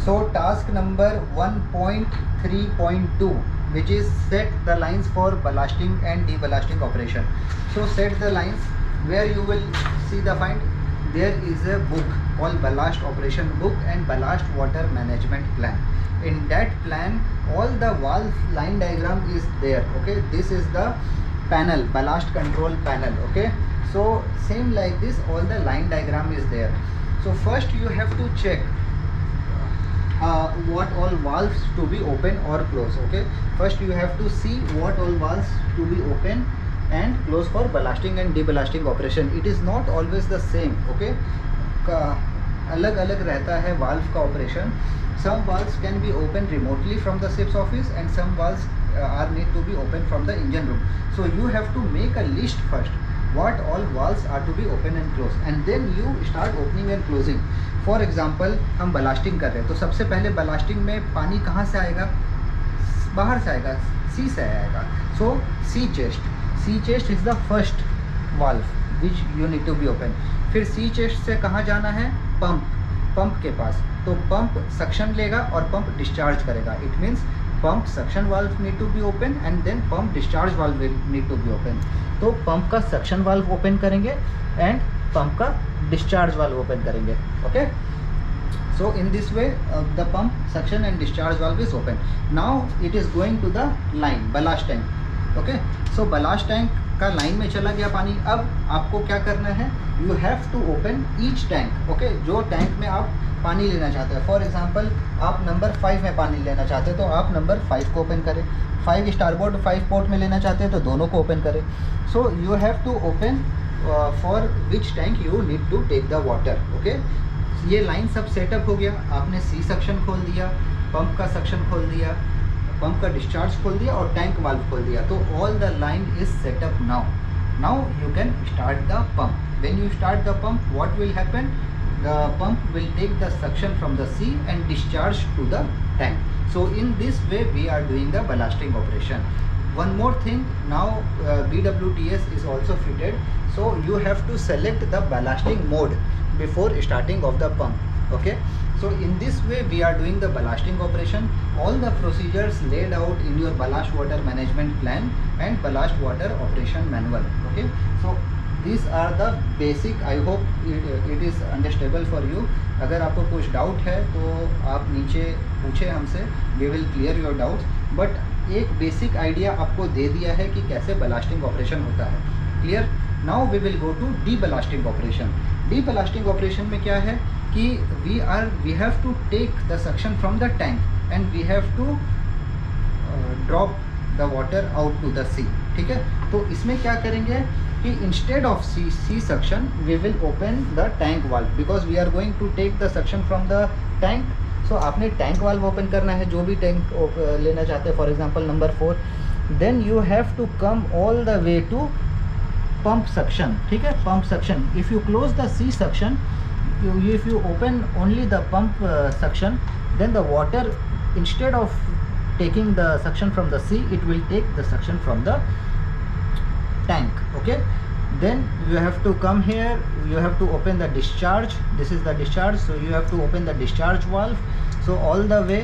So task number 1.3.2, which is set the lines for ballasting and deballasting operation. So set the lines, where you will see the find there is a book called Ballast Operation Book and Ballast Water Management Plan. In that plan, all the valve line diagram is there. Okay, this is the panel, ballast control panel. Okay, so same like this, all the line diagram is there. So first you have to check what all valves to be open or close. Okay, first you have to see what all valves to be open and close for ballasting and deballasting operation. It is not always the same. Okay, अलग अलग रहता है valve का operation. Some valves can be opened remotely from the ship's office and some valves are need to be opened from the engine room. So you have to make a list first what all valves are to be open and close, and then you start opening and closing. For example हम बलास्टिंग कर रहे हैं, तो सबसे पहले बलास्टिंग में पानी कहाँ से आएगा? बाहर से आएगा, सी से आएगा. So sea chest is the first valve which you need to be open. फिर सी चेस्ट से कहाँ जाना है? पंप के पास. तो पंप सक्शन लेगा और पंप डिस्चार्ज करेगा. It means pump suction valve need to be open and then pump discharge valve need to be open. तो पंप का सक्शन वाल्व ओपन करेंगे एंड पंप का डिस्चार्ज वाल्व ओपन करेंगे. Okay, so in this way the pump suction and discharge valve is open. Now it is going to the line ballast tank. Okay, so ballast tank का line में चला गया पानी. अब आपको क्या करना है? You have to open each tank. Okay, जो टैंक में आप पानी लेना चाहते हैं, फॉर एग्जांपल आप नंबर 5 में पानी लेना चाहते हैं तो आप नंबर 5 को ओपन करें. 5 स्टारबोर्ड 5 पोर्ट में लेना चाहते हैं तो दोनों को ओपन करें. So you have to open for which tank you need to take the water. Okay, ये लाइन सब सेटअप हो गया. आपने सी सक्शन खोल दिया, पंप का सक्शन खोल दिया, पंप का डिस्चार्ज खोल दिया और टैंक वाल्व खोल दिया. तो all the line is setup. Now you can start the pump. When you start the pump, what will happen? The pump will take the suction from the sea and discharge to the tank. So in this way we are doing the ballasting operation. One more thing, now BWTS is also fitted, so you have to select the ballasting mode before starting of the pump. Okay, so in this way we are doing the ballasting operation. All the procedures laid out in your ballast water management plan and ballast water operation manual. Okay, so these are the basic. I hope it is understandable for you. अगर आपको कुछ doubt है तो आप नीचे पूछे हमसे, we will clear your doubts. But एक बेसिक आइडिया आपको दे दिया है कि कैसे बलास्टिंग ऑपरेशन होता है. Clear? Now we will go to deballasting operation. Deballasting operation में क्या है कि we have to take the suction from the tank and we have to drop the water out to the sea. ठीक है, तो इसमें क्या करेंगे कि instead of sea suction we will open the tank valve because we are going to take the suction from the tank. So आपने tank valve open करना है, जो भी tank लेना चाहते हैं, for example number 4. Then you have to come all the way to pump suction. ठीक है, pump suction. If you close the sea suction, if you open only the pump suction, then the water, instead of taking the suction from the sea, it will take the suction from the tank. Okay, then you have to come here, you have to open the discharge. This is the discharge, so you have to open the discharge valve. So all the way,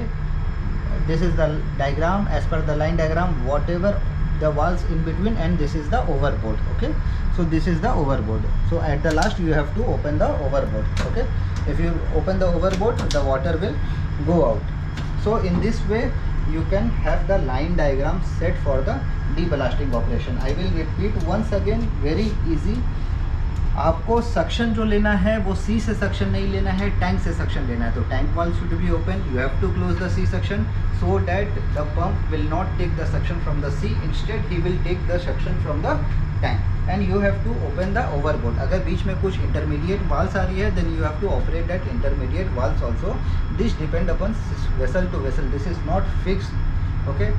this is the diagram as per the line diagram, whatever the valves in between, and this is the overboard. Okay, so this is the overboard. So at the last you have to open the overboard. Okay, if you open the overboard, the water will go out. So in this way you can have the line diagram set for the deballasting operation. I will repeat once again, very easy. आपको suction जो लेना है वो सी से suction नहीं लेना है, tank से सक्शन लेना है. तो tank valve should be open. You have to close the sea suction so that the pump will not take the suction from the sea. Instead he will take the suction from the tank. And you have to open the overboard. अगर बीच में कुछ intermediate valves आ रही है, then you have to operate that intermediate valves also. This depend upon vessel to vessel. This is not fixed. Okay,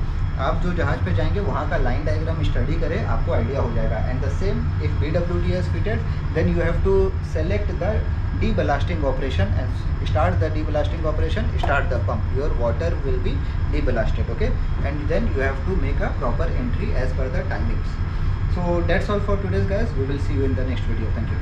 आप जो जहाज पे जाएंगे वहाँ का लाइन डायग्राम स्टडी करें, आपको आइडिया हो जाएगा. And the same if BWTS fitted, then you have to select the deballasting operation and start the deballasting operation, start the pump. Your water will be deballasted. Okay, and then you have to make a proper entry as per the timings. So that's all for today's guys. We will see you in the next video. Thank you.